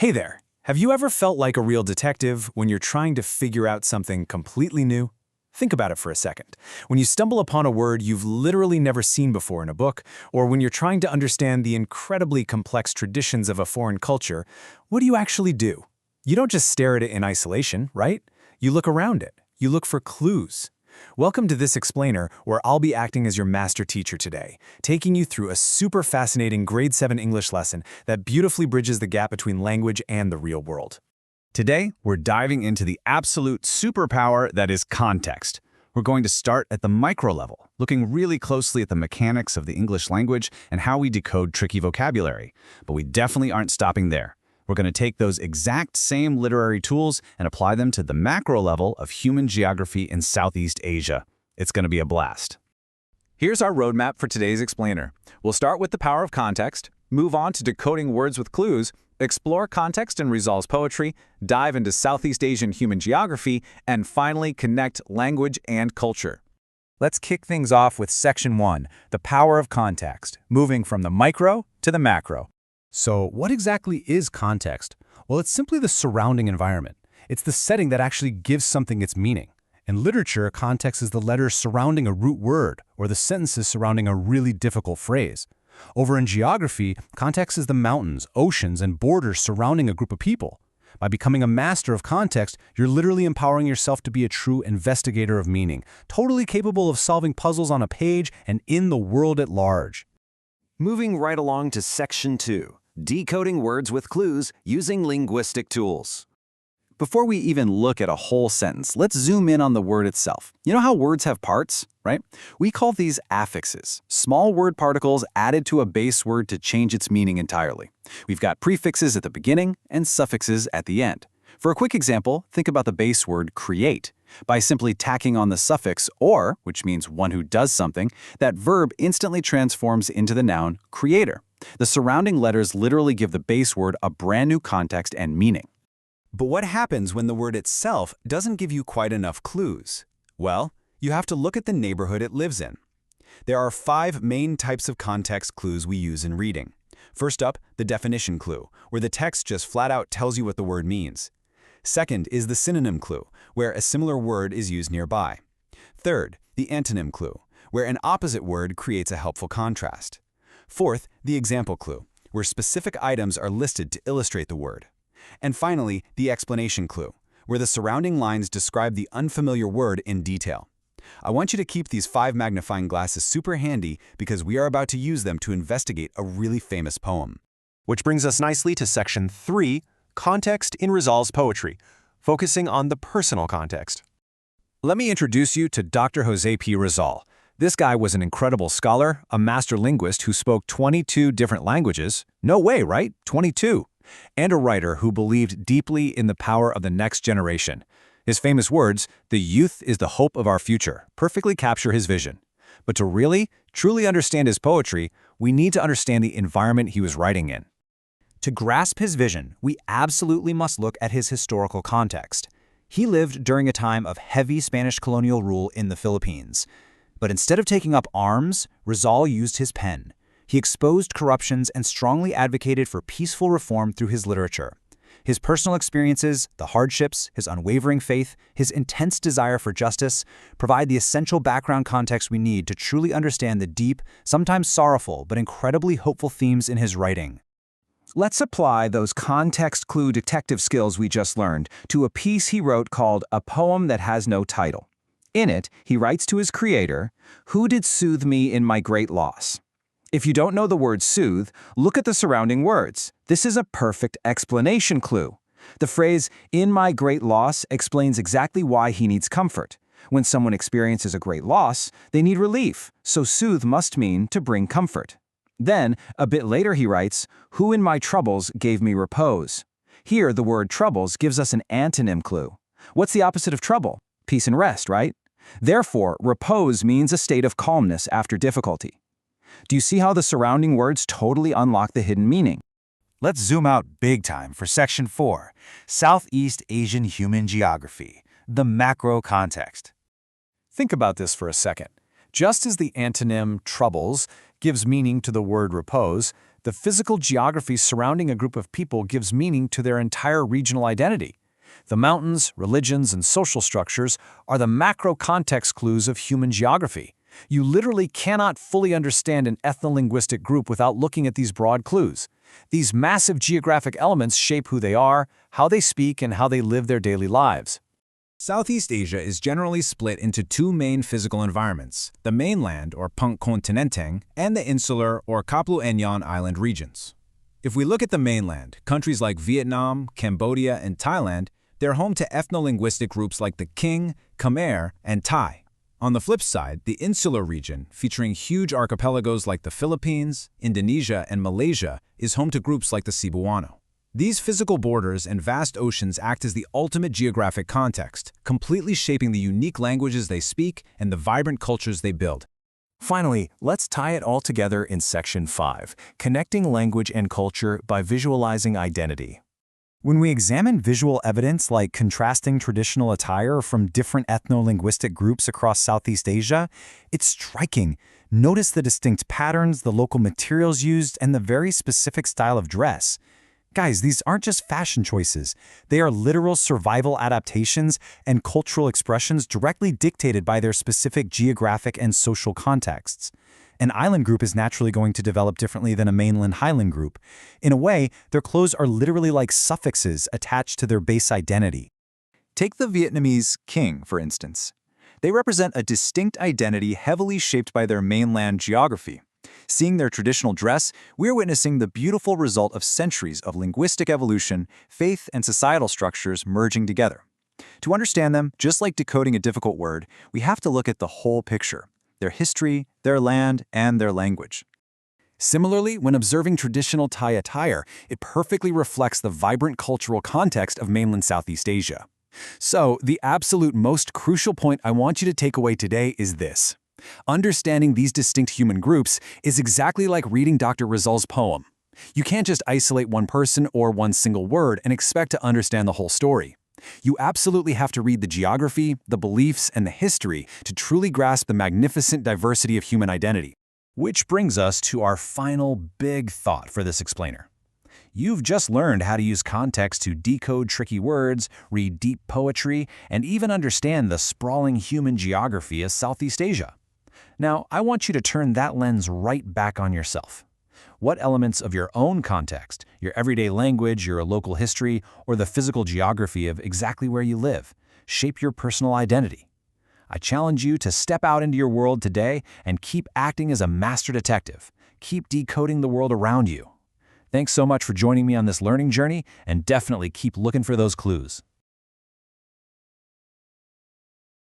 Hey there! Have you ever felt like a real detective when you're trying to figure out something completely new? Think about it for a second. When you stumble upon a word you've literally never seen before in a book, or when you're trying to understand the incredibly complex traditions of a foreign culture, what do you actually do? You don't just stare at it in isolation, right? You look around it. You look for clues. Welcome to This Explainer, where I'll be acting as your master teacher today, taking you through a super fascinating grade 7 English lesson that beautifully bridges the gap between language and the real world. Today, we're diving into the absolute superpower that is context. We're going to start at the micro level, looking really closely at the mechanics of the English language and how we decode tricky vocabulary. But we definitely aren't stopping there. We're going to take those exact same literary tools and apply them to the macro level of human geography in Southeast Asia. It's going to be a blast. Here's our roadmap for today's explainer. We'll start with the power of context, move on to decoding words with clues, explore context in Rizal's poetry, dive into Southeast Asian human geography, and finally connect language and culture. Let's kick things off with Section 1, the power of context, moving from the micro to the macro. So what exactly is context? Well, it's simply the surrounding environment. It's the setting that actually gives something its meaning. In literature, context is the letters surrounding a root word or the sentences surrounding a really difficult phrase. Over in geography, context is the mountains, oceans, and borders surrounding a group of people. By becoming a master of context, you're literally empowering yourself to be a true investigator of meaning, totally capable of solving puzzles on a page and in the world at large. Moving right along to Section 2, decoding words with clues using linguistic tools. Before we even look at a whole sentence, let's zoom in on the word itself. You know how words have parts, right? We call these affixes, small word particles added to a base word to change its meaning entirely. We've got prefixes at the beginning and suffixes at the end. For a quick example, think about the base word create. By simply tacking on the suffix or, which means one who does something, that verb instantly transforms into the noun creator. The surrounding letters literally give the base word a brand new context and meaning. But what happens when the word itself doesn't give you quite enough clues? Well, you have to look at the neighborhood it lives in. There are 5 main types of context clues we use in reading. First up, the definition clue, where the text just flat out tells you what the word means. Second is the synonym clue, where a similar word is used nearby. Third, the antonym clue, where an opposite word creates a helpful contrast. Fourth, the example clue, where specific items are listed to illustrate the word. And finally, the explanation clue, where the surrounding lines describe the unfamiliar word in detail. I want you to keep these 5 magnifying glasses super handy because we are about to use them to investigate a really famous poem. Which brings us nicely to Section 3, context in Rizal's poetry, focusing on the personal context. Let me introduce you to Dr. Jose P. Rizal. This guy was an incredible scholar, a master linguist who spoke 22 different languages. No way, right? 22. And a writer who believed deeply in the power of the next generation. His famous words, "The youth is the hope of our future," perfectly capture his vision. But to really, truly understand his poetry, we need to understand the environment he was writing in. To grasp his vision, we absolutely must look at his historical context. He lived during a time of heavy Spanish colonial rule in the Philippines. But instead of taking up arms, Rizal used his pen. He exposed corruptions and strongly advocated for peaceful reform through his literature. His personal experiences, the hardships, his unwavering faith, his intense desire for justice provide the essential background context we need to truly understand the deep, sometimes sorrowful, but incredibly hopeful themes in his writing. Let's apply those context clue detective skills we just learned to a piece he wrote called A Poem That Has No Title. In it, he writes to his creator, "Who did soothe me in my great loss?" If you don't know the word soothe, look at the surrounding words. This is a perfect explanation clue. The phrase, "in my great loss," explains exactly why he needs comfort. When someone experiences a great loss, they need relief, so soothe must mean to bring comfort. Then, a bit later he writes, "Who in my troubles gave me repose." Here, the word troubles gives us an antonym clue. What's the opposite of trouble? Peace and rest, right? Therefore, repose means a state of calmness after difficulty. Do you see how the surrounding words totally unlock the hidden meaning? Let's zoom out big time for Section 4, Southeast Asian Human Geography, the macro context. Think about this for a second. Just as the antonym troubles gives meaning to the word repose, The physical geography surrounding a group of people gives meaning to their entire regional identity. The mountains, religions, and social structures are the macro context clues of human geography. You literally cannot fully understand an ethno-linguistic group without looking at these broad clues. These massive geographic elements shape who they are, how they speak, and how they live their daily lives. Southeast Asia is generally split into two main physical environments, the mainland or Punk Kontinenteng and the insular or Kaplu-Enyon Island regions. If we look at the mainland, countries like Vietnam, Cambodia, and Thailand, they're home to ethno-linguistic groups like the King, Khmer, and Thai. On the flip side, the insular region, featuring huge archipelagos like the Philippines, Indonesia, and Malaysia, is home to groups like the Cebuano. These physical borders and vast oceans act as the ultimate geographic context, completely shaping the unique languages they speak and the vibrant cultures they build. Finally, let's tie it all together in Section 5, Connecting Language and Culture by Visualizing Identity. When we examine visual evidence like contrasting traditional attire from different ethno-linguistic groups across Southeast Asia, it's striking. Notice the distinct patterns, the local materials used, and the very specific style of dress. Guys, these aren't just fashion choices. They are literal survival adaptations and cultural expressions directly dictated by their specific geographic and social contexts. An island group is naturally going to develop differently than a mainland highland group. In a way, their clothes are literally like suffixes attached to their base identity. Take the Vietnamese king, for instance. They represent a distinct identity heavily shaped by their mainland geography. Seeing their traditional dress, we're witnessing the beautiful result of centuries of linguistic evolution, faith, and societal structures merging together. To understand them, just like decoding a difficult word, we have to look at the whole picture: their history, their land, and their language. Similarly, when observing traditional Thai attire, it perfectly reflects the vibrant cultural context of mainland Southeast Asia. So, the absolute most crucial point I want you to take away today is this. Understanding these distinct human groups is exactly like reading Dr. Rizal's poem. You can't just isolate one person or one single word and expect to understand the whole story. You absolutely have to read the geography, the beliefs, and the history to truly grasp the magnificent diversity of human identity. Which brings us to our final big thought for this explainer. You've just learned how to use context to decode tricky words, read deep poetry, and even understand the sprawling human geography of Southeast Asia. Now, I want you to turn that lens right back on yourself. What elements of your own context, your everyday language, your local history, or the physical geography of exactly where you live, shape your personal identity? I challenge you to step out into your world today and keep acting as a master detective. Keep decoding the world around you. Thanks so much for joining me on this learning journey, and definitely keep looking for those clues.